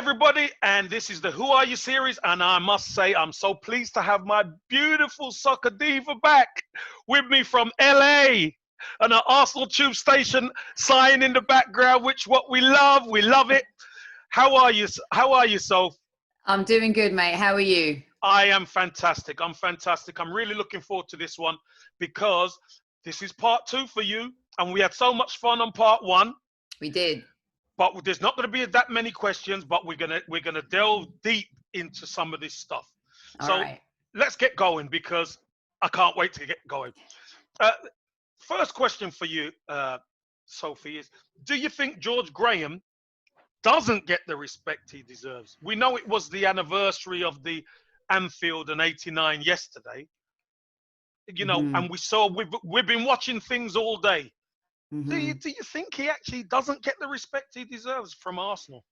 everybody, and this is the Who Are You series, and I must say I'm so pleased to have my beautiful soccer diva back with me from LA, and an Arsenal tube station sign in the background, which what we love it. How are you? How are you, Soph? I'm doing good, mate. How are you? I am fantastic. I'm fantastic. I'm really looking forward to this one because this is part 2 for you, and we had so much fun on part 1. We did. But there's not going to be that many questions, but we're gonna delve deep into some of this stuff. All right. Let's get going because I can't wait to get going. Uh, First question for you, Sophie, is: do you think George Graham doesn't get the respect he deserves? We know it was the anniversary of the Anfield and '89 yesterday. You know, and we've been watching things all day. Do you think he actually doesn't get the respect he deserves from Arsenal?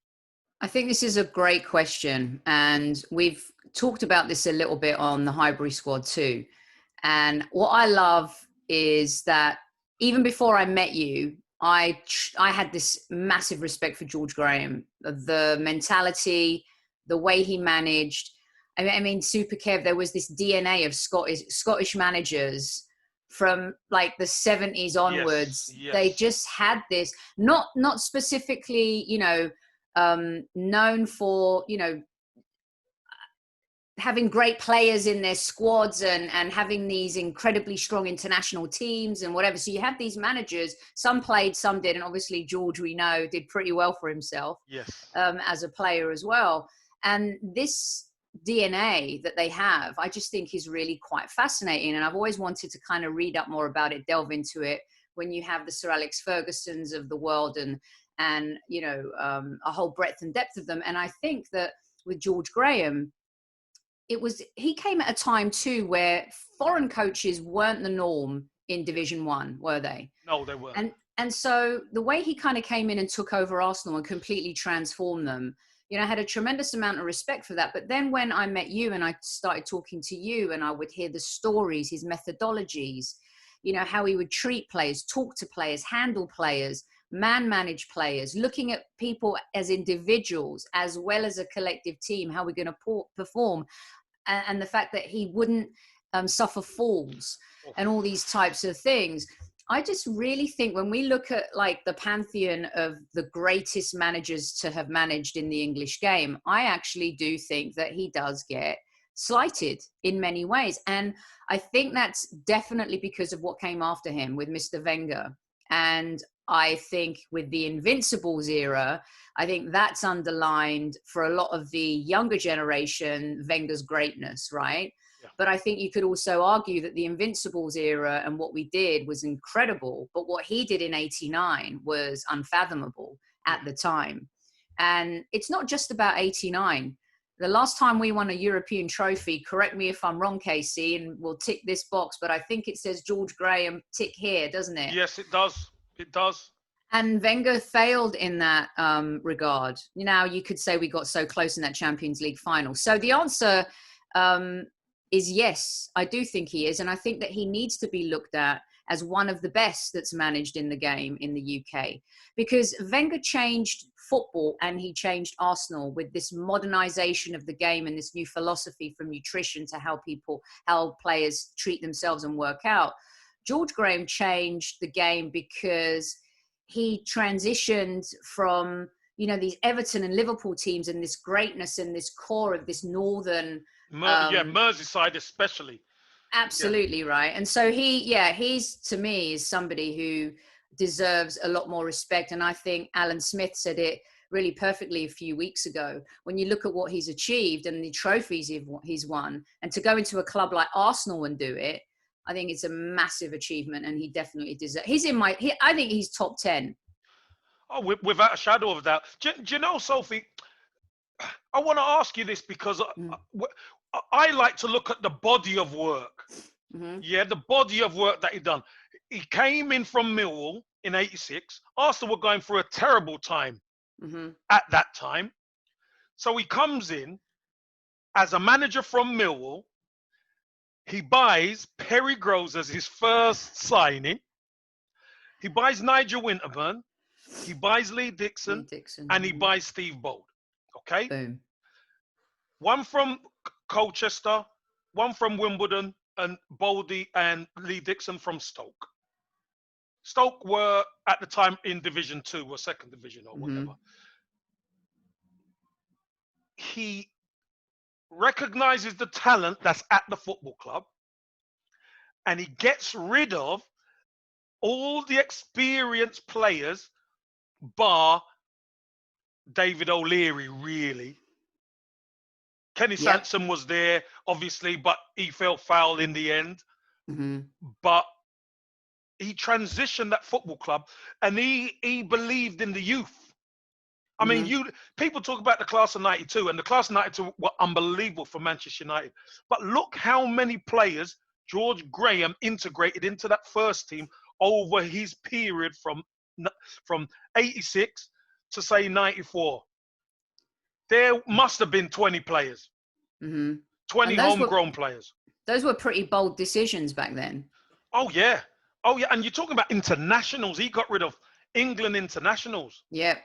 I think this is a great question. And we've talked about this a little bit on the Highbury Squad too. And what I love is that even before I met you, I had this massive respect for George Graham, the mentality, the way he managed. I mean, Super Kev, there was this DNA of Scottish managers from like the 70s onwards. Yes. They just had this, not specifically, known for, having great players in their squads and having these incredibly strong international teams and whatever. So you have these managers, some played, some did. And obviously George, we know, did pretty well for himself. Yes. As a player as well. And this DNA that they have, I just think is really quite fascinating. And I've always wanted to kind of read up more about it, delve into it, when you have the Sir Alex Fergusons of the world and a whole breadth and depth of them. And I think that with George Graham, he came at a time too where foreign coaches weren't the norm in Division 1, were they? No, they weren't. And so the way he kind of came in and took over Arsenal and completely transformed them, I had a tremendous amount of respect for that. But then when I met you and I started talking to you and I would hear the stories, his methodologies, how he would treat players, talk to players, handle players, manage players, looking at people as individuals as well as a collective team, how we're going to perform. And the fact that he wouldn't suffer falls and all these types of things. I just really think when we look at like the pantheon of the greatest managers to have managed in the English game, I actually do think that he does get slighted in many ways. And I think that's definitely because of what came after him with Mr. Wenger. And I think with the Invincibles era, I think that's underlined for a lot of the younger generation, Wenger's greatness, right? Yeah. But I think you could also argue that the Invincibles era and what we did was incredible, but what he did in '89 was unfathomable at the time. And it's not just about '89. The last time we won a European trophy, correct me if I'm wrong, Casey, and we'll tick this box, but I think it says George Graham tick here, doesn't it? Yes, it does. It does. And Wenger failed in that regard. You could say we got so close in that Champions League final. So the answer is yes, I do think he is. And I think that he needs to be looked at as one of the best that's managed in the game in the UK. Because Wenger changed football and he changed Arsenal with this modernization of the game and this new philosophy from nutrition to how players treat themselves and work out. George Graham changed the game because he transitioned from, these Everton and Liverpool teams and this greatness and this core of this northern... Merseyside especially. Absolutely, right. And so he's, to me, is somebody who deserves a lot more respect. And I think Alan Smith said it really perfectly a few weeks ago. When you look at what he's achieved and the trophies he's won, and to go into a club like Arsenal and do it, I think it's a massive achievement, and he definitely deserves. I think he's top 10. Oh, without a shadow of a doubt. Do you know, Sophie? I want to ask you this because I like to look at the body of work. Mm-hmm. Yeah, the body of work that he done. He came in from Millwall in '86. Arsenal were going through a terrible time at that time. So he comes in as a manager from Millwall. He buys Perry Groves as his first signing. He buys Nigel Winterburn. He buys Lee Dixon. And he buys Steve Bold. Okay. Boom. One from Colchester, one from Wimbledon, and Boldy and Lee Dixon from Stoke. Stoke were at the time in Division 2 or second division or whatever. He recognizes the talent that's at the football club, and he gets rid of all the experienced players bar David O'Leary, really. Kenny Sansom was there, obviously, but he fell foul in the end. But he transitioned that football club, and he believed in the youth. I mean, people talk about the class of 92, and the class of 92 were unbelievable for Manchester United. But look how many players George Graham integrated into that first team over his period from 86 to, say, 94. There must have been 20 players, 20 homegrown players. Those were pretty bold decisions back then. Oh, yeah. Oh, yeah. And you're talking about internationals. He got rid of England internationals. Yeah.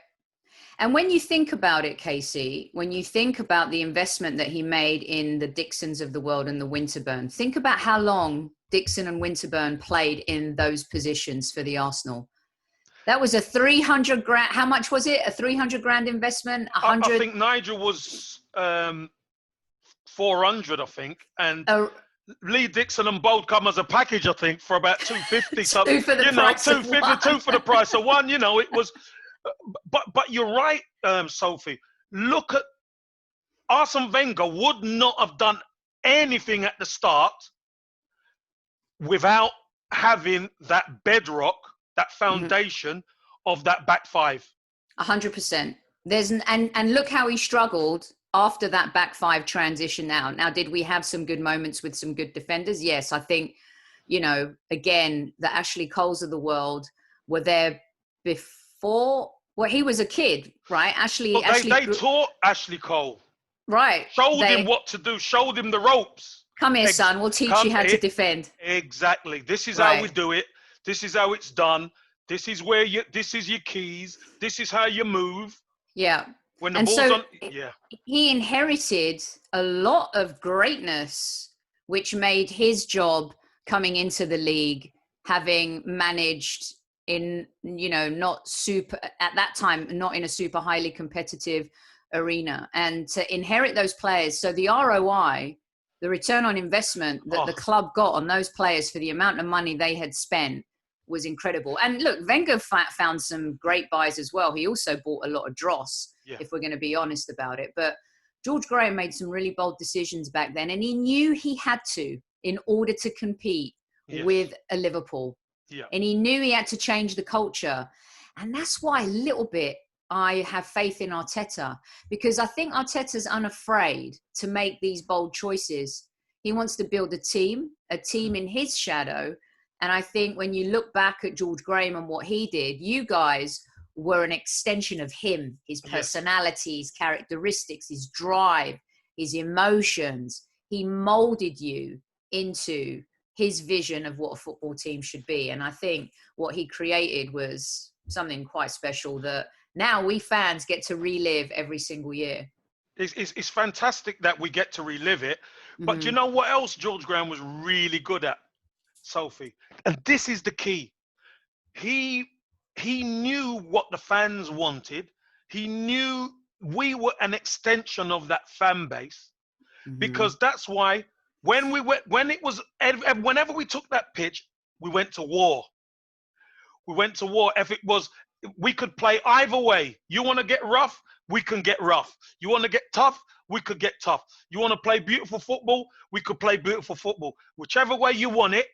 And when you think about it, Casey, when you think about the investment that he made in the Dixons of the world and the Winterburn, think about how long Dixon and Winterburn played in those positions for the Arsenal. That was a 300 grand. How much was it? A 300 grand investment? 100? I think Nigel was 400, I think. And Lee Dixon and Bold come as a package, I think, for about 250. So, two for the price of 250, one. two for the price of one. It was. But you're right, Sophie. Look at Arsene Wenger would not have done anything at the start without having that bedrock, that foundation of that back five. 100%. And look how he struggled after that back five transition now. Now, did we have some good moments with some good defenders? Yes, I think, again, the Ashley Coles of the world were there before. Well, he was a kid, right? They taught Ashley Cole. Right. Showed him what to do, showed him the ropes. Come here, son. We'll teach you how to defend. Exactly. This is how we do it. This is how it's done. This is this is your keys. This is how you move. Yeah. When the ball's on. Yeah. He inherited a lot of greatness, which made his job coming into the league, having managed in, not super, at that time, not in a super highly competitive arena, and to inherit those players. So the ROI, the return on investment that the club got on those players for the amount of money they had spent was incredible. And look, Wenger found some great buys as well. He also bought a lot of dross, if we're going to be honest about it. But George Graham made some really bold decisions back then, and he knew he had to in order to compete with a Liverpool. Yeah. And he knew he had to change the culture. And that's why a little bit I have faith in Arteta, because I think Arteta's unafraid to make these bold choices. He wants to build a team in his shadow. And I think when you look back at George Graham and what he did, you guys were an extension of him, his personality, his characteristics, his drive, his emotions. He molded you into his vision of what a football team should be. And I think what he created was something quite special that now we fans get to relive every single year. It's fantastic that we get to relive it. But do you know what else George Graham was really good at, Sophie? And this is the key. He knew what the fans wanted. He knew we were an extension of that fan base, because that's why whenever we took that pitch, we went to war. We went to war. If it was, we could play either way. You want to get rough? We can get rough. You want to get tough? We could get tough. You want to play beautiful football? We could play beautiful football. Whichever way you want it,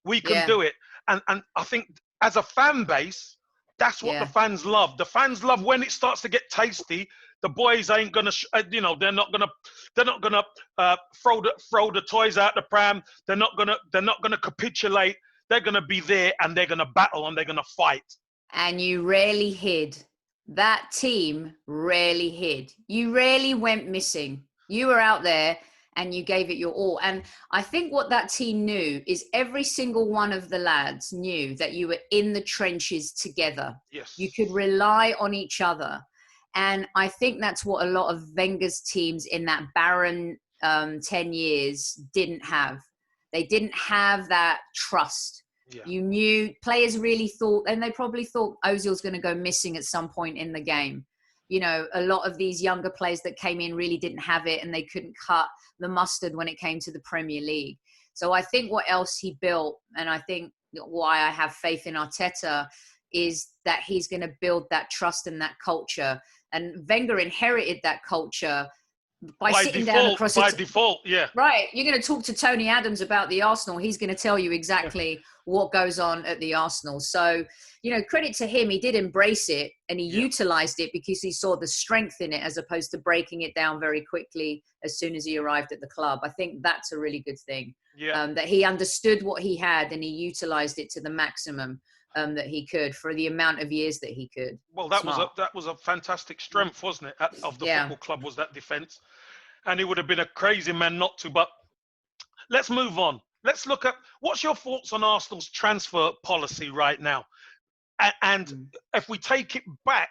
we can do it. And I think as a fan base, that's what the fans love. The fans love when it starts to get tasty. The boys ain't gonna, they're not gonna throw the toys out the pram. They're not gonna capitulate. They're gonna be there and they're gonna battle and they're gonna fight. And you rarely hid. That team rarely hid. You rarely went missing. You were out there and you gave it your all. And I think what that team knew is every single one of the lads knew that you were in the trenches together. Yes. You could rely on each other. And I think that's what a lot of Wenger's teams in that barren 10 years didn't have. They didn't have that trust. Yeah. You knew players really thought, and they probably thought Ozil's going to go missing at some point in the game. You know, a lot of these younger players that came in really didn't have it, and they couldn't cut the mustard when it came to the Premier League. So I think what else he built, and I think why I have faith in Arteta, is that he's going to build that trust and that culture. And Wenger inherited that culture by sitting default, down across by default, yeah. Right. You're going to talk to Tony Adams about the Arsenal. He's going to tell you exactly what goes on at the Arsenal. So, you know, credit to him. He did embrace it and he utilized it because he saw the strength in it as opposed to breaking it down very quickly as soon as he arrived at the club. I think that's a really good thing. Yeah. That he understood what he had and he utilized it to the maximum that he could for the amount of years that he could. Well, that was a fantastic strength, wasn't it, of the football club, was that defence. And he would have been a crazy man not to. But let's move on. Let's look at, what's your thoughts on Arsenal's transfer policy right now? And if we take it back,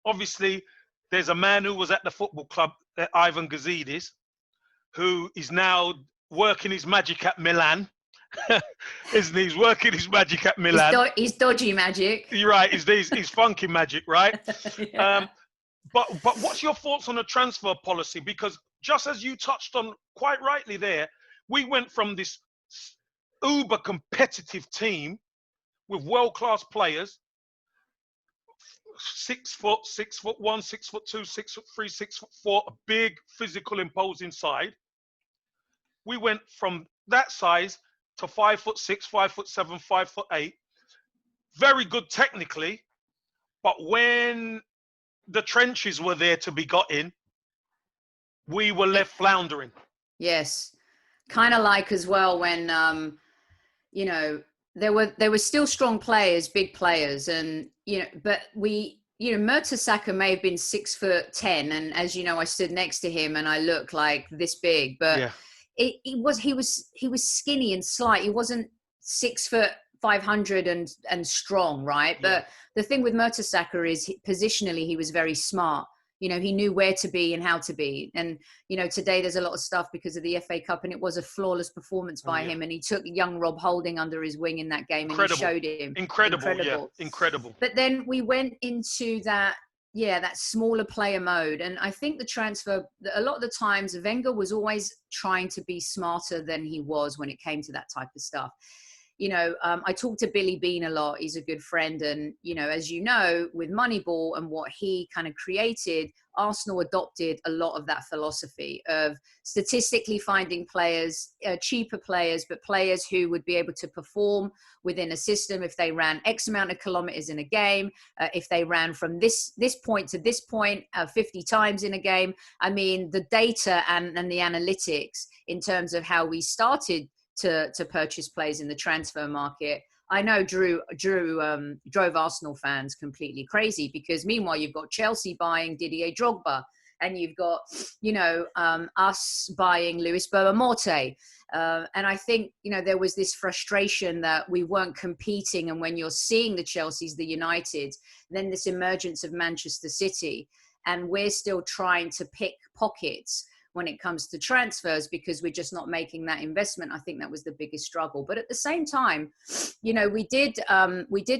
obviously, there's a man who was at the football club, Ivan Gazidis, who is now working his magic at Milan. Isn't he? He's working his magic at Milan. He's dodgy magic. You're right. He's funky magic, right? But what's your thoughts on the transfer policy? Because just as you touched on quite rightly there, we went from this uber competitive team with world-class players, 6 foot, 6'1", 6'2", 6'3", 6'4", a big physical imposing side. We went from that size to 5'6", 5'7", 5'8". Very good technically, but when the trenches were there to be got in, we were left floundering. Yes. Kind of like as well when, you know, there were still strong players, big players. And, you know, but Mertesacker may have been 6'10". And as you know, I stood next to him and I looked like this big, but he was skinny and slight. He wasn't 6'500" and strong, right? But the thing with Mertesacker is positionally, he was very smart. You know, he knew where to be and how to be. And, you know, today there's a lot of stuff because of the FA Cup and it was a flawless performance by him. And he took young Rob Holding under his wing in that game and he showed him. Incredible. But then we went into that smaller player mode. And I think the transfer, a lot of the times, Wenger was always trying to be smarter than he was when it came to that type of stuff. You know, I talk to Billy Bean a lot. He's a good friend. And, you know, as you know, with Moneyball and what he kind of created, Arsenal adopted a lot of that philosophy of statistically finding players, cheaper players, but players who would be able to perform within a system if they ran X amount of kilometers in a game, if they ran from this point to this point 50 times in a game. I mean, the data and the analytics in terms of how we started to purchase players in the transfer market, I know drove Arsenal fans completely crazy because meanwhile you've got Chelsea buying Didier Drogba and you've got, you know, us buying Luis Boamorte. And I think, you know, there was this frustration that we weren't competing. And when you're seeing the Chelseas, the Uniteds, then this emergence of Manchester City, and we're still trying to pick pockets when it comes to transfers because we're just not making that investment. I think that was the biggest struggle. But at the same time, you know, we did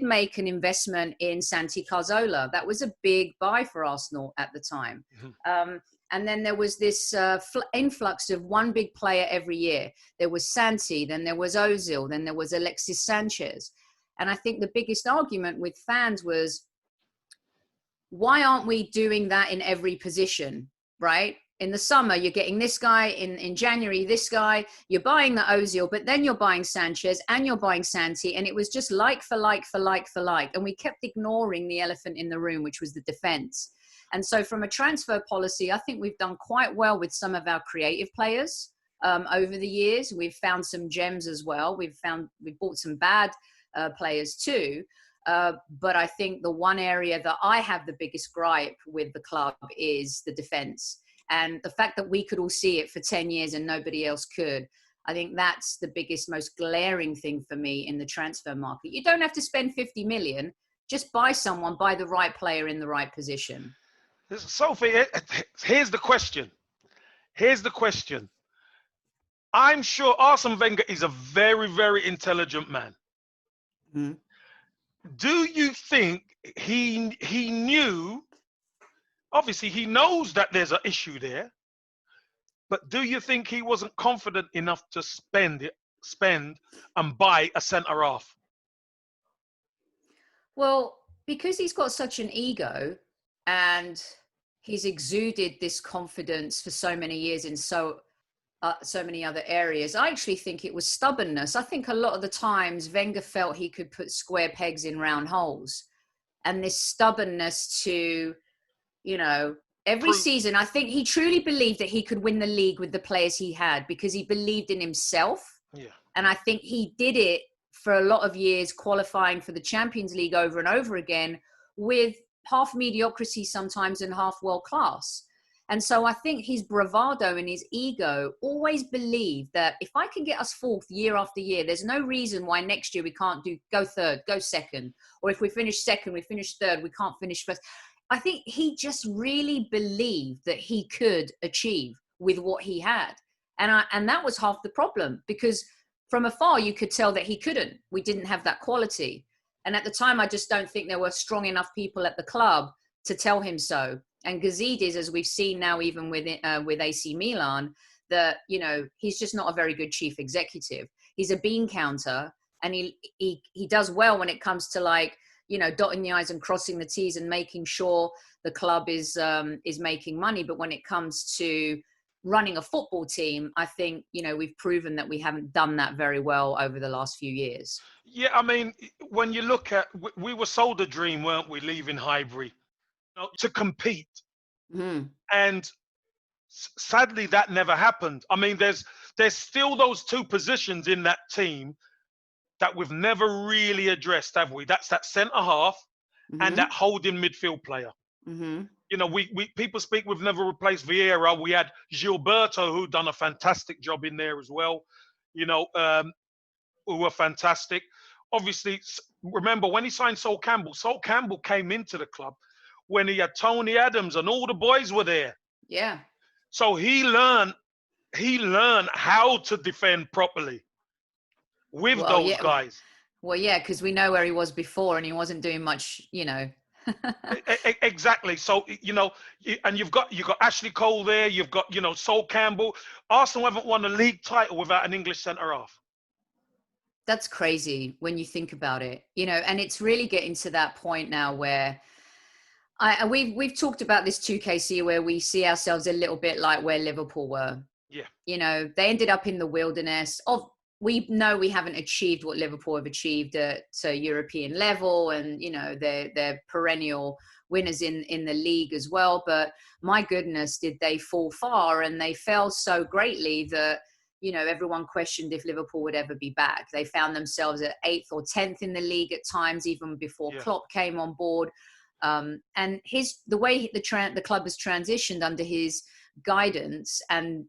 make an investment in Santi Cazorla. That was a big buy for Arsenal at the time. And then there was this influx of one big player every year. There was Santi, then there was Ozil, then there was Alexis Sanchez. And I think the biggest argument with fans was, why aren't we doing that in every position, right? In the summer, you're getting this guy. In January, this guy. You're buying the Ozil, but then you're buying Sanchez and you're buying Santi. And it was just like for like for like for like. And we kept ignoring the elephant in the room, which was the defense. And so from a transfer policy, I think we've done quite well with some of our creative players over the years. We've found some gems as well. We've bought some bad players too. But I think the one area that I have the biggest gripe with the club is the defense. And the fact that we could all see it for 10 years and nobody else could, I think that's the biggest, most glaring thing for me in the transfer market. You don't have to spend 50 million, just buy the right player in the right position. Sophie, here's the question. Here's the question. I'm sure Arsene Wenger is a very, very intelligent man. Mm-hmm. Do you think he knew? Obviously, he knows that there's an issue there. But do you think he wasn't confident enough to spend and buy a centre half? Well, because he's got such an ego and he's exuded this confidence for so many years in so many other areas, I actually think it was stubbornness. I think a lot of the times Wenger felt he could put square pegs in round holes, and this stubbornness to, every Prove. season, I think he truly believed that he could win the league with the players he had because he believed in himself. Yeah. And I think he did it for a lot of years, qualifying for the Champions League over and over again with half mediocrity sometimes and half world class. And so I think his bravado and his ego always believed that if I can get us fourth year after year, there's no reason why next year we can't go third, go second. Or if we finish second, we finish third, we can't finish first. I think he just really believed that he could achieve with what he had. And that was half the problem, because from afar, you could tell that he couldn't. We didn't have that quality. And at the time, I just don't think there were strong enough people at the club to tell him so. And Gazidis, as we've seen now, even with AC Milan, that, he's just not a very good chief executive. He's a bean counter, and he does well when it comes to dotting the I's and crossing the T's and making sure the club is making money. But when it comes to running a football team, I think, we've proven that we haven't done that very well over the last few years. Yeah, I mean, when you look at, we were sold a dream, weren't we, leaving Highbury, to compete. Mm-hmm. And sadly, that never happened. I mean, there's still those two positions in that team that we've never really addressed, have we? That's that centre half and that holding midfield player. Mm-hmm. We people speak we've never replaced Vieira. We had Gilberto, who done a fantastic job in there as well. Who were fantastic. Obviously, remember when he signed Sol Campbell came into the club when he had Tony Adams and all the boys were there. Yeah. So he learned how to defend properly with those guys. Well, yeah, because we know where he was before and he wasn't doing much, Exactly. So, and you've got Ashley Cole there. You've got, Sol Campbell. Arsenal haven't won a league title without an English centre half. That's crazy when you think about it, and it's really getting to that point now where we've talked about this 2KC, where we see ourselves a little bit like where Liverpool were. Yeah. They ended up in the wilderness of. We know we haven't achieved what Liverpool have achieved at a European level, and they're perennial winners in the league as well. But my goodness, did they fall far? And they fell so greatly that everyone questioned if Liverpool would ever be back. They found themselves at 8th or 10th in the league at times, even before Klopp came on board. And the way the club has transitioned under his guidance, and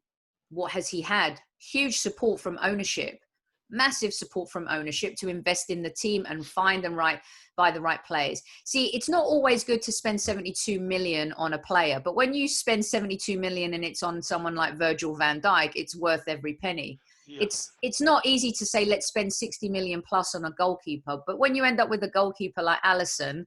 what has he had? Huge support from ownership, massive support from ownership to invest in the team and find and buy the right players. See, it's not always good to spend 72 million on a player, but when you spend 72 million and it's on someone like Virgil van Dijk, it's worth every penny. Yeah. It's not easy to say, let's spend 60 million plus on a goalkeeper, but when you end up with a goalkeeper like Alisson,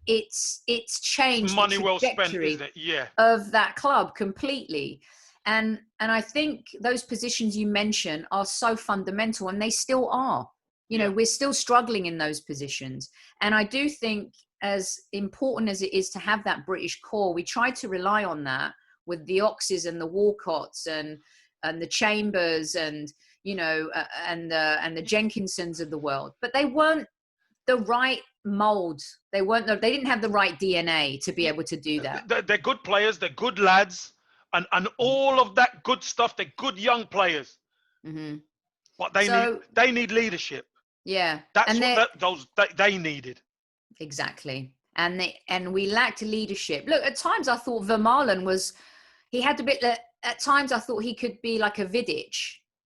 it's changed money the well trajectory spent, isn't it? Yeah. Of that club completely. And I think those positions you mentioned are so fundamental, and they still are. We're still struggling in those positions. And I do think, as important as it is to have that British core, we try to rely on that with the Oxes and the Walcotts and the Chambers and and the Jenkinsons of the world. But they weren't the right mold. They didn't have the right DNA to be able to do that. They're good players. They're good lads. And all of that good stuff, they're good young players. Mm-hmm. But they need leadership. Yeah. That's what they needed. Exactly. And we lacked leadership. Look, at times I thought Vermaelen at times I thought he could be like a Vidic,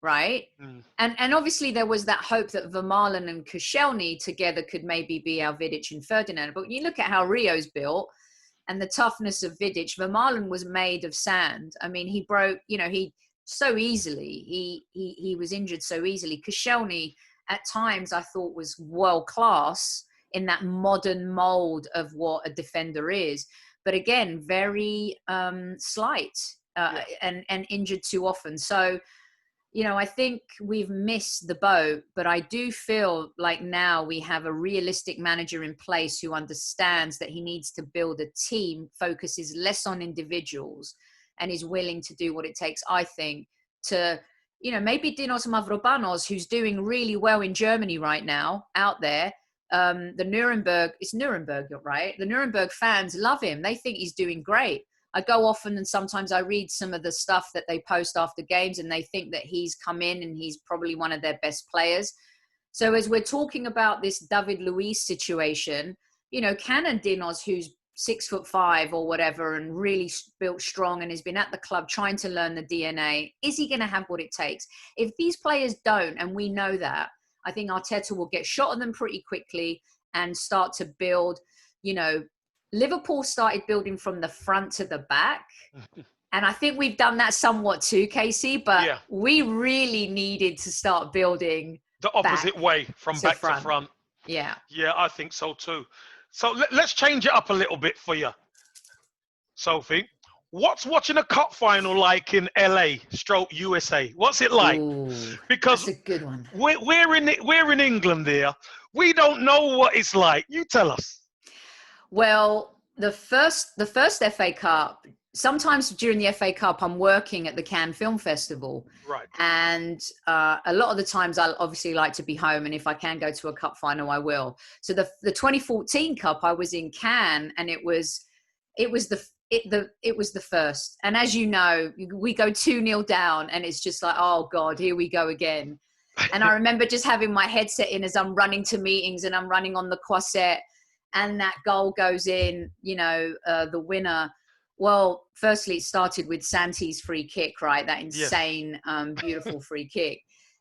right? Mm. And obviously there was that hope that Vermaelen and Koscielny together could maybe be our Vidic and Ferdinand. But when you look at how Rio's built, and the toughness of Vidic. Vermaelen was made of sand. I mean, he broke, he so easily. He was injured so easily. Koscielny, at times, I thought was world class in that modern mold of what a defender is. But again, very slight and injured too often. So, I think we've missed the boat, but I do feel like now we have a realistic manager in place who understands that he needs to build a team, focuses less on individuals, and is willing to do what it takes, I think, to, maybe Dinos Mavropanos, who's doing really well in Germany right now, out there. The Nuremberg, it's Nuremberg, right? The Nuremberg fans love him. They think he's doing great. I go often and sometimes I read some of the stuff that they post after games, and they think that he's come in and he's probably one of their best players. So as we're talking about this David Luiz situation, can a Dinos, who's 6'5" or whatever, and really built strong and has been at the club trying to learn the DNA, is he going to have what it takes? If these players don't, and we know that, I think Arteta will get shot at them pretty quickly and start to build, Liverpool started building from the front to the back. And I think we've done that somewhat too, Casey, but we really needed to start building the opposite way, from back to front. Yeah. Yeah, I think so too. So let's change it up a little bit for you, Sophie. What's watching a cup final like in LA/USA? What's it like? Ooh, because that's a good one. We're in England there. We don't know what it's like. You tell us. Well, the first FA Cup, sometimes during the FA Cup, I'm working at the Cannes Film Festival. Right. And a lot of the times I obviously like to be home. And if I can go to a cup final, I will. So the 2014 Cup, I was in Cannes, and it was the first. And as you know, we go 2-0 down, and it's just like, oh God, here we go again. And I remember just having my headset in as I'm running to meetings, and I'm running on the Croisette, and that goal goes in, the winner. Well, firstly, it started with Santi's free kick, right? That insane, beautiful free kick.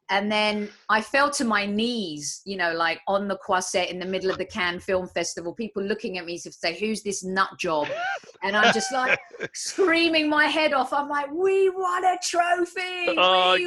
And then I fell to my knees, like on the Croisette in the middle of the Cannes Film Festival, people looking at me to say, who's this nut job? And I'm just like screaming my head off. I'm like, we won a trophy. We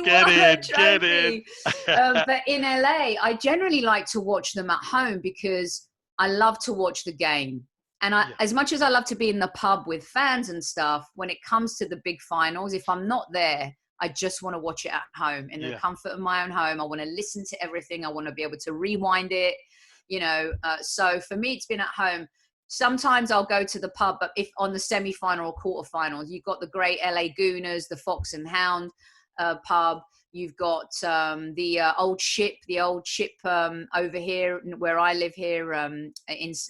won a trophy. But in LA, I generally like to watch them at home because I love to watch the game. And as much as I love to be in the pub with fans and stuff, when it comes to the big finals, if I'm not there, I just want to watch it at home in the comfort of my own home. I want to listen to everything. I want to be able to rewind it, So for me, it's been at home. Sometimes I'll go to the pub, but if on the semi-final or quarterfinals, you've got the great LA Gooners, the Fox and Hound pub. You've got the old ship over here where I live here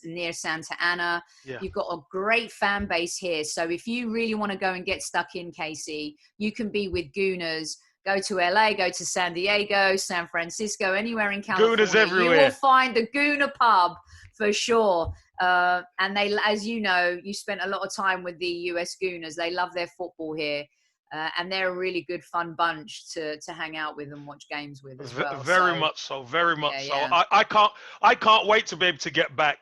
near Santa Ana. Yeah. You've got a great fan base here. So if you really want to go and get stuck in, Casey, you can be with Gooners. Go to LA, go to San Diego, San Francisco, anywhere in California. Gooners everywhere. You will find the Gooner pub for sure. And they, as you know, you spent a lot of time with the US Gooners. They love their football here. And they're a really good, fun bunch to hang out with and watch games with as well. Very much so. I can't wait to be able to get back.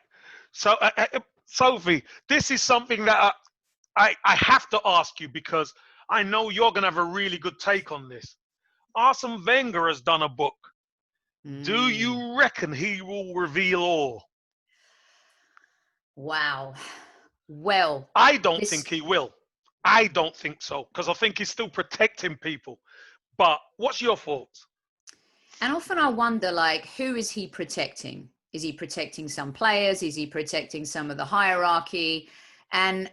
So, Sophie, this is something that I have to ask you because I know you're going to have a really good take on this. Arsene Wenger has done a book. Do you reckon he will reveal all? Wow. Well, I don't think he will. I don't think so, because I think he's still protecting people. But what's your thoughts? And often I wonder, who is he protecting? Is he protecting some players? Is he protecting some of the hierarchy? And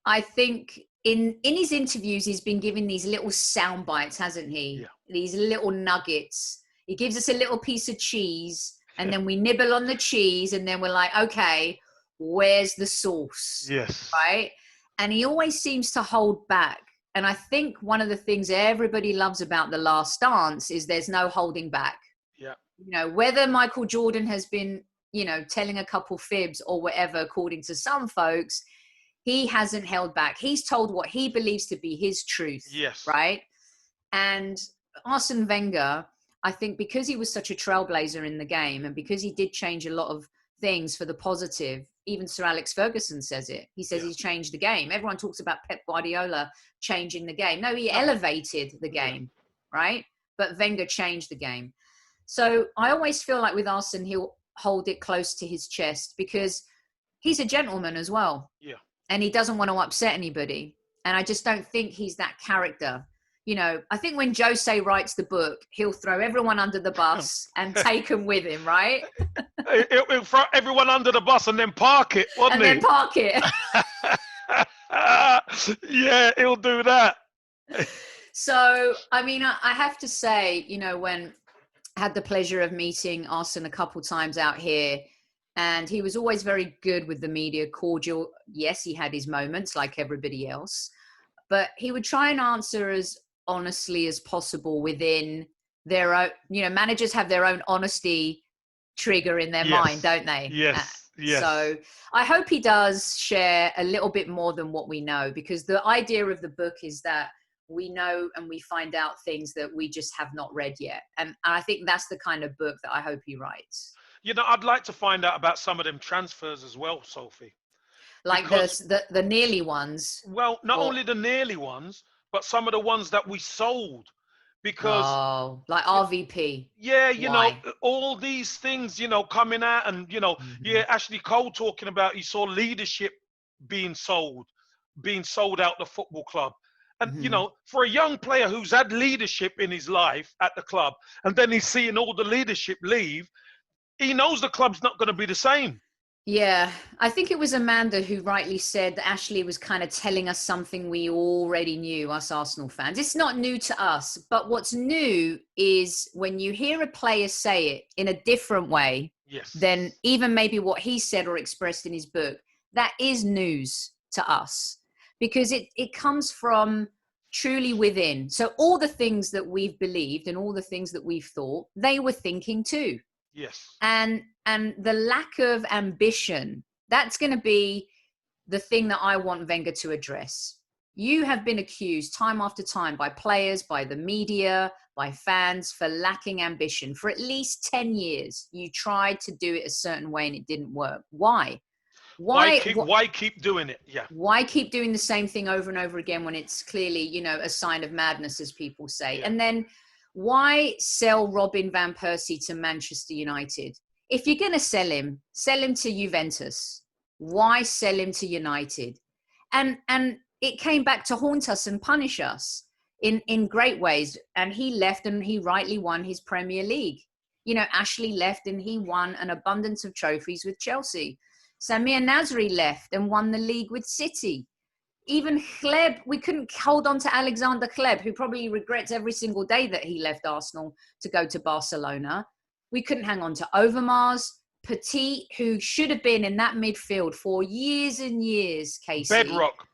I think in his interviews, he's been giving these little sound bites, hasn't he? Yeah. These little nuggets. He gives us a little piece of cheese, and then we nibble on the cheese, and then we're like, okay, where's the sauce? Yes. Right? And he always seems to hold back. And I think one of the things everybody loves about The Last Dance is there's no holding back. Yeah. Whether Michael Jordan has been, telling a couple fibs or whatever, according to some folks, he hasn't held back. He's told what he believes to be his truth. Yes. Right? And Arsene Wenger, I think because he was such a trailblazer in the game and because he did change a lot of things for the positive, even Sir Alex Ferguson says it. He says he's changed the game. Everyone talks about Pep Guardiola changing the game. No, he elevated the game, right? But Wenger changed the game. So I always feel like with Arsene, he'll hold it close to his chest because he's a gentleman as well. Yeah. And he doesn't want to upset anybody. And I just don't think he's that character. You know, I think when Jose writes the book, he'll throw everyone under the bus and take them with him, right? He'll throw everyone under the bus and then park it, wouldn't he? And then park it. Yeah, he'll do that. So, I mean, I have to say, you know, when I had the pleasure of meeting Arsene a couple times out here, and he was always very good with the media, cordial. Yes, he had his moments like everybody else, but he would try and answer as honestly as possible within their own, you know, managers have their own honesty trigger in their mind, don't they? Yes. Yes. So I hope he does share a little bit more than what we know, because the idea of the book is that we know and we find out things that we just have not read yet. And I think that's the kind of book that I hope he writes. You know, I'd like to find out about some of them transfers as well, Sophie. Like the nearly ones. Well, not only the nearly ones, but some of the ones that we sold. Because like RVP. Yeah, you know, all these things, you know, coming out and, you know, Ashley Cole talking about he saw leadership being sold out the football club. And, you know, for a young player who's had leadership in his life at the club, and then he's seeing all the leadership leave, he knows the club's not going to be the same. Yeah, I think it was Amanda who rightly said that Ashley was kind of telling us something we already knew, us Arsenal fans. It's not new to us, but what's new is when you hear a player say it in a different way than even maybe what he said or expressed in his book, that is news to us because it comes from truly within. So all the things that we've believed and all the things that we've thought, they were thinking too. Yes. And the lack of ambition, that's going to be the thing that I want Wenger to address. You have been accused time after time by players, by the media, by fans for lacking ambition. For at least 10 years, you tried to do it a certain way and it didn't work. Why? Why keep doing it? Yeah. Why keep doing the same thing over and over again when it's clearly, you know, a sign of madness, as people say? Yeah. And then why sell Robin van Persie to Manchester United? If you're going to sell him to Juventus. Why sell him to United? And it came back to haunt us and punish us in great ways. And he left and he rightly won his Premier League. You know, Ashley left and he won an abundance of trophies with Chelsea. Samir Nasri left and won the league with City. Even Hleb, we couldn't hold on to Alexander Hleb, who probably regrets every single day that he left Arsenal to go to Barcelona. We couldn't hang on to Overmars, Petit, who should have been in that midfield for years and years, Casey.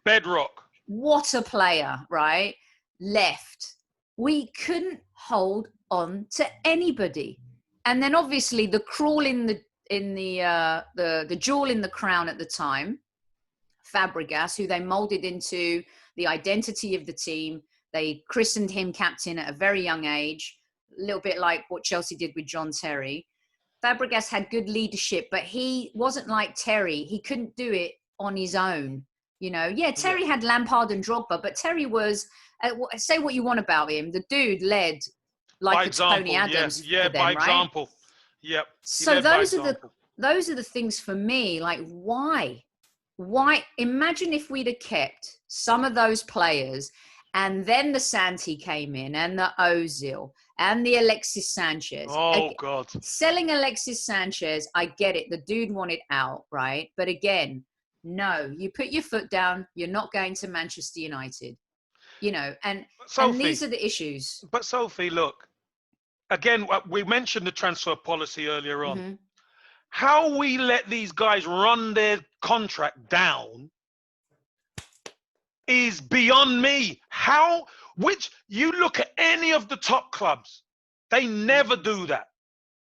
Bedrock. What a player, right? Left. We couldn't hold on to anybody. And then obviously the jewel in the crown at the time, Fabregas, who they molded into the identity of the team. They christened him captain at a very young age, a little bit like what Chelsea did with John Terry. Fabregas had good leadership, but he wasn't like Terry. He couldn't do it on his own. You know, Terry had Lampard and Drogba, but Terry was, say what you want about him, the dude led like Tony Adams. Yeah, by example. Yep. So those are the things for me, like why? Imagine if we'd have kept some of those players and then the Santi came in and the Ozil and the Alexis Sanchez. Oh, God. Selling Alexis Sanchez, I get it. The dude wanted out, right? But again, no, you put your foot down. You're not going to Manchester United, you know, and these are the issues. But Sophie, look, again, we mentioned the transfer policy earlier on. Mm-hmm. How we let these guys run their contract down is beyond me. You look at any of the top clubs, they never do that.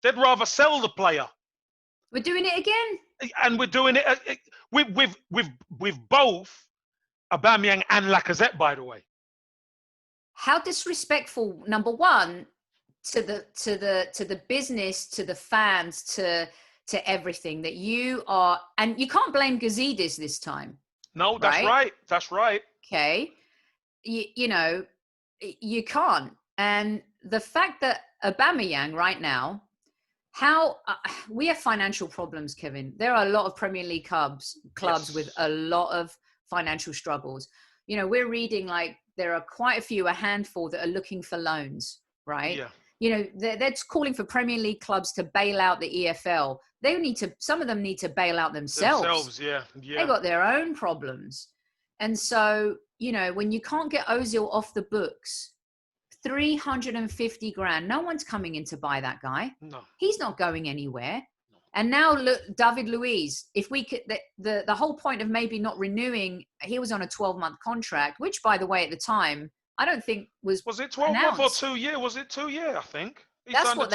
They'd rather sell the player. We're doing it again. And we're doing it with both Aubameyang and Lacazette, by the way. How disrespectful, number one, to the business, to the fans, to to everything that you are, and you can't blame Gazidis this time. No, that's right. That's right. Okay. You know, you can't. And the fact that Aubameyang right now, we have financial problems, Kevin. There are a lot of Premier League clubs with a lot of financial struggles. You know, we're reading like there are quite a handful that are looking for loans, right? Yeah. You know, they're calling for Premier League clubs to bail out the EFL. Some of them need to bail out themselves. Yeah. They got their own problems. And so, you know, when you can't get Ozil off the books, 350 grand, no one's coming in to buy that guy. No. He's not going anywhere. No. And now look, David Luiz, if we could, the whole point of maybe not renewing, he was on a 12-month contract, which by the way, at the time, I don't think was it 12 months or 2 year? Was it 2 year? I think that's what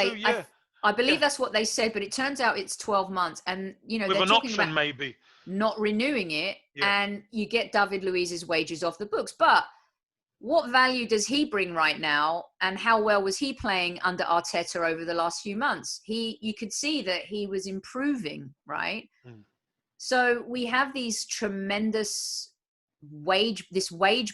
I believe that's what they said, but it turns out it's 12 months, and you know with they're an talking option about maybe not renewing it, and you get David Luiz's wages off the books. But what value does he bring right now, and how well was he playing under Arteta over the last few months? You could see that he was improving, right? So we have these tremendous wage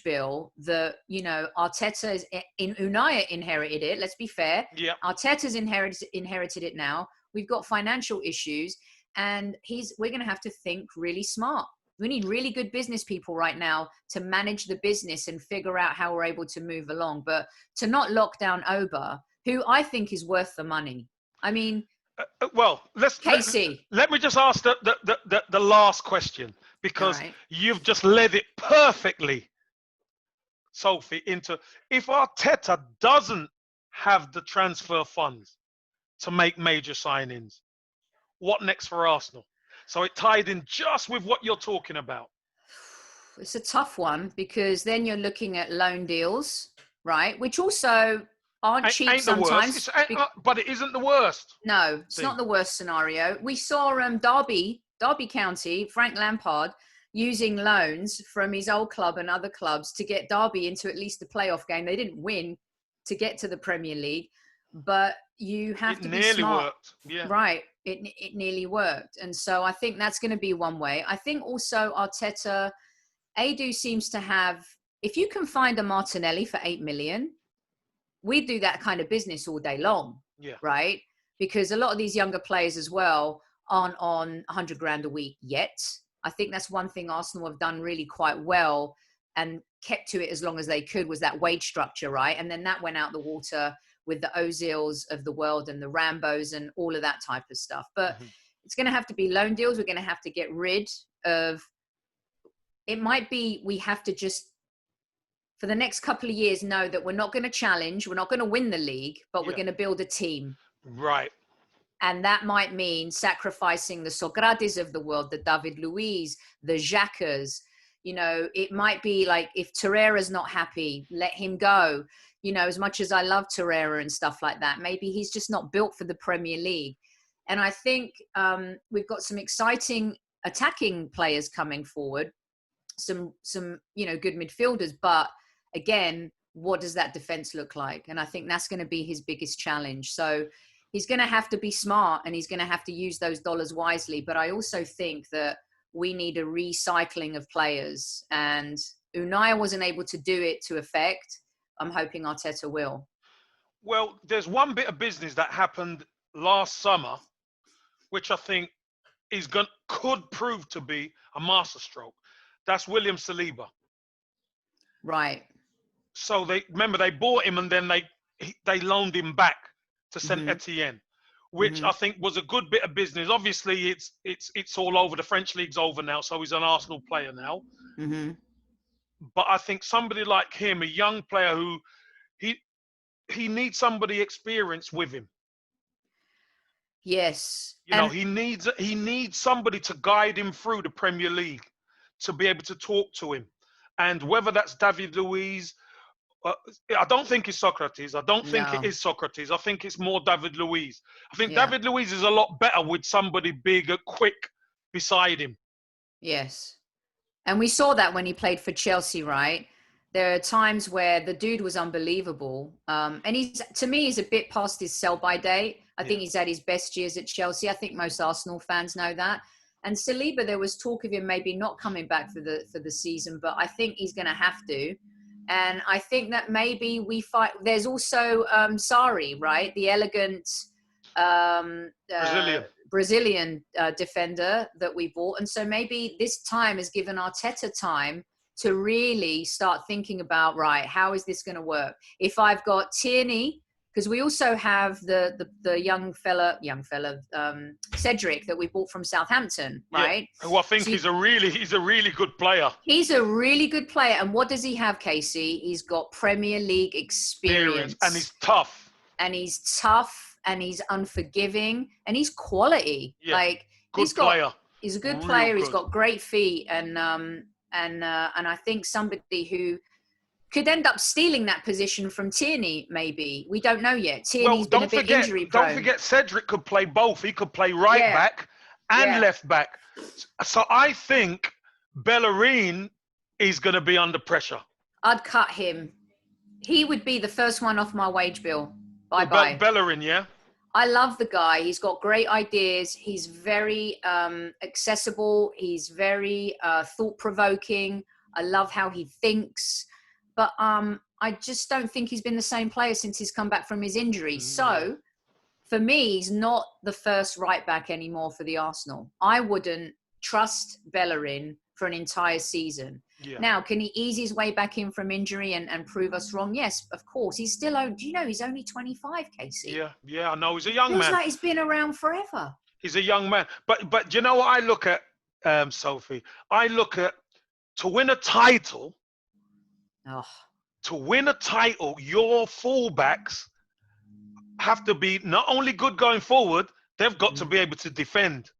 bill that, you know, Arteta Unai inherited it. Let's be fair. Yeah. Arteta's inherited it now. We've got financial issues, and we're going to have to think really smart. We need really good business people right now to manage the business and figure out how we're able to move along. But to not lock down Oba, who I think is worth the money. I mean, well, Casey. Let me just ask the last question, because you've just led it perfectly, Sophie, into if Arteta doesn't have the transfer funds to make major signings, what next for Arsenal? So it tied in just with what you're talking about. It's a tough one, because then you're looking at loan deals, right? Which also aren't cheap sometimes. But it isn't the worst. No, it's not the worst scenario. We saw Derby County, Frank Lampard, using loans from his old club and other clubs to get Derby into at least the playoff game. They didn't win to get to the Premier League, but you have to be smart. It nearly worked. Yeah. Right. It nearly worked. And so I think that's going to be one way. I think also Arteta, Edu seems to have, if you can find a Martinelli for 8 million, we do that kind of business all day long. Yeah. Right. Because a lot of these younger players as well aren't on 100 grand a week yet. I think that's one thing Arsenal have done really quite well and kept to it as long as they could, was that wage structure, right? And then that went out the water with the Ozils of the world and the Rambos and all of that type of stuff. But it's going to have to be loan deals. We're going to have to get rid of, it might be, we have to just, for the next couple of years, know that we're not going to challenge, we're not going to win the league, but we're going to build a team. Right. And that might mean sacrificing the Socrates of the world, the David Luiz, the Xhakas. You know, it might be like, if Torreira's not happy, let him go. You know, as much as I love Torreira and stuff like that, maybe he's just not built for the Premier League. And I think we've got some exciting attacking players coming forward, some you know, good midfielders. But again, what does that defense look like? And I think that's going to be his biggest challenge. So he's going to have to be smart, and he's going to have to use those dollars wisely. But I also think that we need a recycling of players, and Unai wasn't able to do it to effect. I'm hoping Arteta will. Well, there's one bit of business that happened last summer, which I think could prove to be a masterstroke. That's William Saliba. Right. So they bought him, and then they loaned him back to Saint Etienne, which I think was a good bit of business. Obviously, it's all over. The French league's over now, so he's an Arsenal player now. But I think somebody like him, a young player who he needs somebody experienced with him. Yes. You know, he needs somebody to guide him through the Premier League, to be able to talk to him. And whether that's David Luiz, I don't think it's Socrates. I don't think it is Socrates. I think it's more David Luiz. I think David Luiz is a lot better with somebody big and quick beside him. Yes. And we saw that when he played for Chelsea, right? There are times where the dude was unbelievable. And to me, he's a bit past his sell-by date. I think he's had his best years at Chelsea. I think most Arsenal fans know that. And Saliba, there was talk of him maybe not coming back for the season, but I think he's going to have to. And I think that maybe we fight. There's also Sarri, right? The elegant Brazilian defender that we bought. And so maybe this time has given Arteta time to really start thinking about, right, how is this going to work? If I've got Tierney, because we also have the young fella, Cedric, that we bought from Southampton, right? Yeah. Who I think he's a really good player. He's a really good player. And what does he have, Casey? He's got Premier League experience. And he's tough. And he's unforgiving, and he's quality. Yeah. Like he's a good player. He's got great feet, and I think somebody who could end up stealing that position from Tierney, maybe. We don't know yet. Tierney's been a bit injury prone. Don't forget, Cedric could play both. He could play right back and left back. So I think Bellerin is going to be under pressure. I'd cut him. He would be the first one off my wage bill. Bye-bye. Bellerin, yeah? I love the guy. He's got great ideas. He's very accessible. He's very thought-provoking. I love how he thinks. But I just don't think he's been the same player since he's come back from his injury. So, for me, he's not the first right back anymore for the Arsenal. I wouldn't trust Bellerin for an entire season. Yeah. Now, can he ease his way back in from injury and prove us wrong? Yes, of course. He's still, do you know, he's only 25, Casey. Yeah, I know. He's a young man. Feels like he's been around forever. He's a young man. But do you know what I look at, Sophie? I look at, to win a title, your fullbacks have to be not only good going forward, they've got to be able to defend.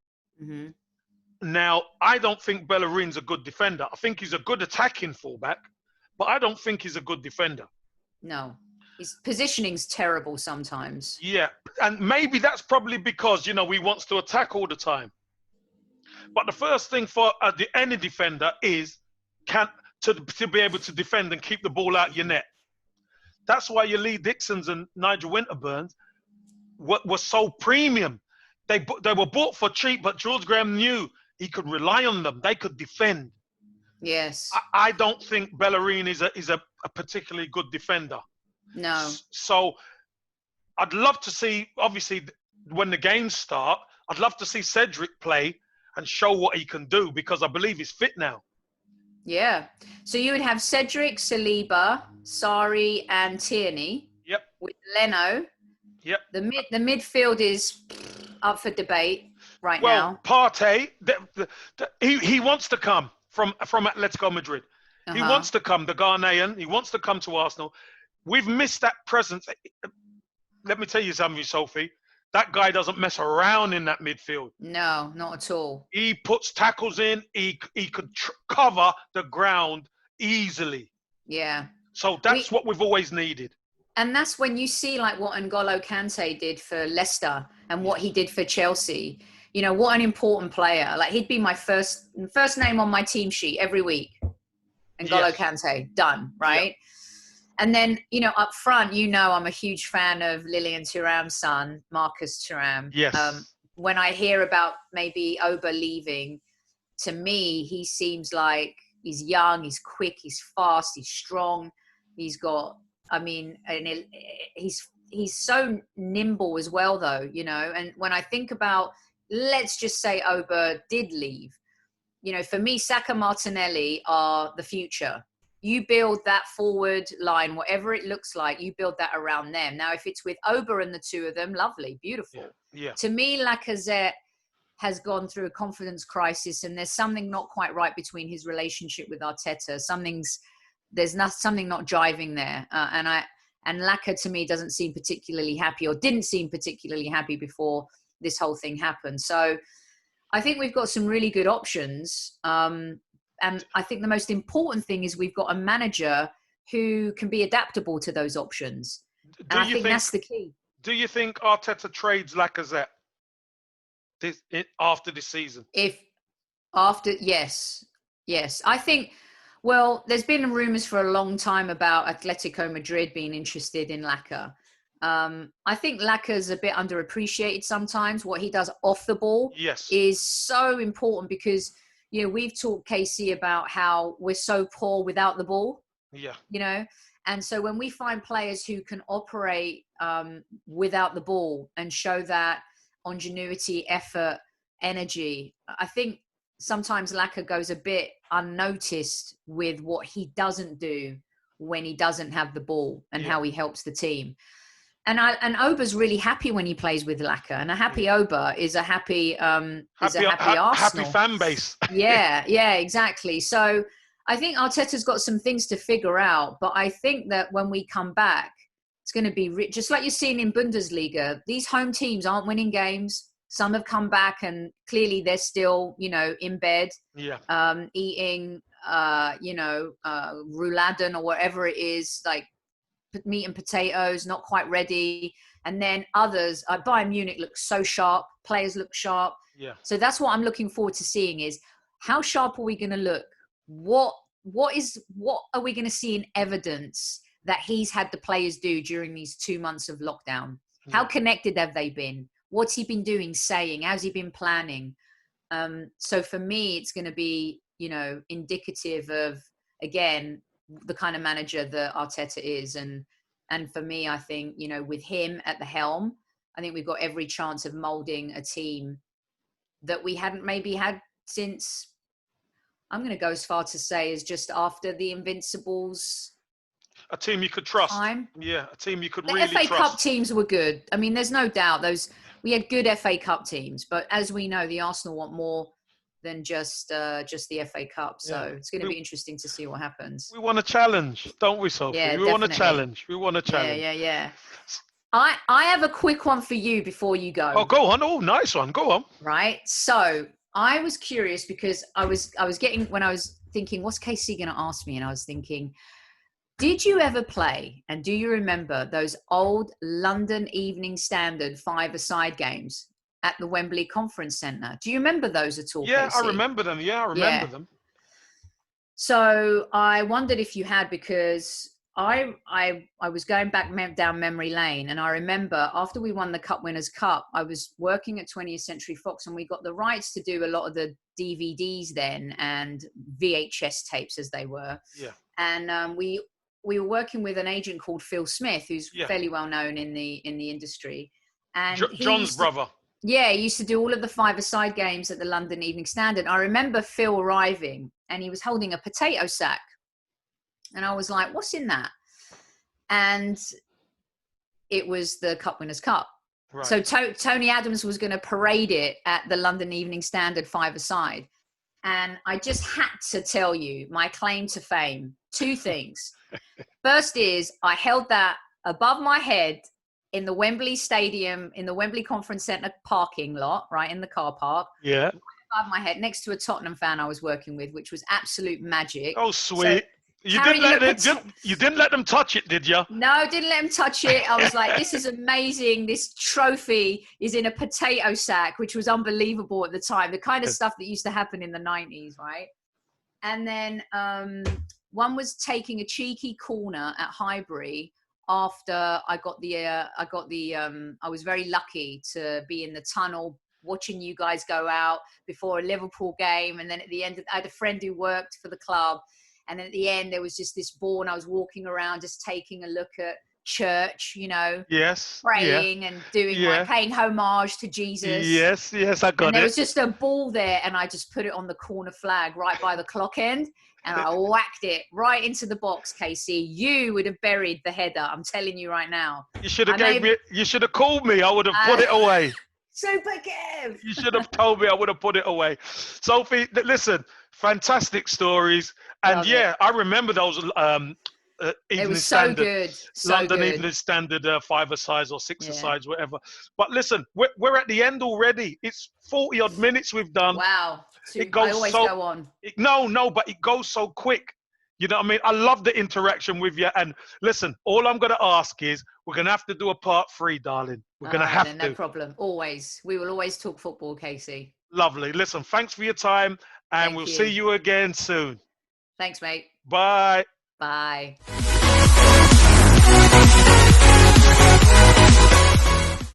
Mm-hmm. Now, I don't think Bellerin's a good defender. I think he's a good attacking fullback, but I don't think he's a good defender. No. His positioning's terrible sometimes. Yeah, and maybe that's probably because, he wants to attack all the time. But the first thing for any defender is to be able to defend and keep the ball out your net. That's why your Lee Dixons and Nigel Winterburns were so premium. They were bought for cheap, but George Graham knew he could rely on them. They could defend. Yes. I don't think Bellerin is a particularly good defender. No. So I'd love to see, obviously, when the games start, I'd love to see Cedric play and show what he can do, because I believe he's fit now. Yeah. So you would have Cedric, Saliba, Sarri, and Tierney. Yep. With Leno. Yep. The midfield is up for debate now. Well, Partey, he wants to come from Atletico Madrid. Uh-huh. He wants to come, the Ghanaian. He wants to come to Arsenal. We've missed that presence. Let me tell you something, Sophie. That guy doesn't mess around in that midfield. No, not at all. He puts tackles in. He could cover the ground easily. Yeah. So that's what we've always needed. And that's when you see like what N'Golo Kante did for Leicester and what he did for Chelsea. What an important player. Like, he'd be my first name on my team sheet every week. N'Golo Kante, done, right? Yeah. And then, up front, I'm a huge fan of Lilian Thuram's son, Marcus Thuram. Yes. When I hear about maybe Oba leaving, to me, he seems like he's young, he's quick, he's fast, he's strong. He's got, he's so nimble as well, though, And when I think about, let's just say Oba did leave, for me, Saka, Martinelli are the future. You build that forward line, whatever it looks like, you build that around them. Now, if it's with Oba and the two of them, lovely, beautiful. Yeah. To me, Lacazette has gone through a confidence crisis, and there's something not quite right between his relationship with Arteta. Something not jiving there. And Laka, to me, doesn't seem particularly happy, or didn't seem particularly happy before this whole thing happened. So I think we've got some really good options. And I think the most important thing is we've got a manager who can be adaptable to those options. And I think that's the key. Do you think Arteta trades Lacazette after this season? Yes. I think, well, there's been rumours for a long time about Atletico Madrid being interested in Laka. I think Lacker's a bit underappreciated sometimes. What he does off the ball Yes. is so important because, you know, we've talked, Casey, about how we're so poor without the ball. Yeah. You know, and so when we find players who can operate without the ball and show that ingenuity, effort, energy, I think sometimes Lacker goes a bit unnoticed with what he doesn't do when he doesn't have the ball and how he helps the team. And Ober's really happy when he plays with Lacker, and a happy Ober is a happy Arsenal. Happy fan base. yeah, exactly. So I think Arteta's got some things to figure out, but I think that when we come back, it's going to be just like you're seeing in Bundesliga. These home teams aren't winning games. Some have come back, and clearly they're still, you know, in bed, eating, rouladen or whatever it is, like meat and potatoes, not quite ready. And then others, Bayern Munich looks so sharp. Players look sharp. Yeah. So that's what I'm looking forward to seeing is how sharp are we going to look? What are we going to see in evidence that he's had the players do during these 2 months of lockdown? Yeah. How connected have they been? What's he been doing, saying? How's he been planning? So for me, it's going to be, you know, indicative of, again, the kind of manager that Arteta is. And for me, I think, you know, with him at the helm, I think we've got every chance of molding a team that we hadn't maybe had since, I'm going to go as far to say, as just after the Invincibles. A team you could trust. Time. Yeah, a team you could the really FA trust. Cup teams were good. I mean, there's no doubt we had good FA Cup teams, but as we know, the Arsenal want more than just the FA Cup. So it's going to be interesting to see what happens. We want a challenge, don't we, Sophie? Yeah, we want a challenge. We want a challenge. Yeah. I have a quick one for you before you go. Oh, go on. Oh, nice one. Go on. Right. So I was curious because I was thinking, what's KC going to ask me? And I was thinking, did you ever play, and do you remember those old London Evening Standard 5-a-side games at the Wembley Conference Centre? Do you remember those at all, Yeah, Casey? I remember them. Yeah, I remember them. So I wondered if you had, because I was going back down memory lane, and I remember after we won the Cup Winners' Cup, I was working at 20th Century Fox, and we got the rights to do a lot of the DVDs then and VHS tapes as they were. Yeah. And we were working with an agent called Phil Smith, who's fairly well known in the industry. And John's brother. Yeah, he used to do all of the 5-a-side games at the London Evening Standard. I remember Phil arriving, and he was holding a potato sack. And I was like, what's in that? And it was the Cup Winners' Cup. Right. So Tony Adams was going to parade it at the London Evening Standard 5-a-side. And I just had to tell you my claim to fame. 2 things. First is I held that above my head in the Wembley Stadium, in the Wembley Conference Centre parking lot, right in the car park. Yeah. Right above my head, next to a Tottenham fan I was working with, which was absolute magic. Oh, sweet. So, you didn't let them touch it, did you? No, didn't let them touch it. I was like, this is amazing. This trophy is in a potato sack, which was unbelievable at the time. The kind of stuff that used to happen in the 90s, right? And then one was taking a cheeky corner at Highbury after I was very lucky to be in the tunnel watching you guys go out before a Liverpool game. And then at the end, I had a friend who worked for the club. And then at the end, there was just this ball, and I was walking around just taking a look at church, you know, praying and doing paying homage to Jesus. Yes, I got it. And there was just a ball there, and I just put it on the corner flag right by the clock end, and I whacked it right into the box, Casey. You would have buried the header. I'm telling you right now. You should have you should have called me. I would have put it away. Super Kev. You should have told me. I would have put it away. Sophie, listen, fantastic stories. And I remember those it was so good. London Evening Standard 5-a-sides or 6-a-sides, whatever. But listen, we're at the end already. It's 40-odd minutes we've done. Wow. I always go on. No, but it goes so quick. You know what I mean? I love the interaction with you. And listen, all I'm going to ask is we're going to have to do a part 3, darling. We're going to have to. No problem. Always. We will always talk football, Casey. Lovely. Listen, thanks for your time. And we'll see you again soon. Thanks, mate. Bye. Bye.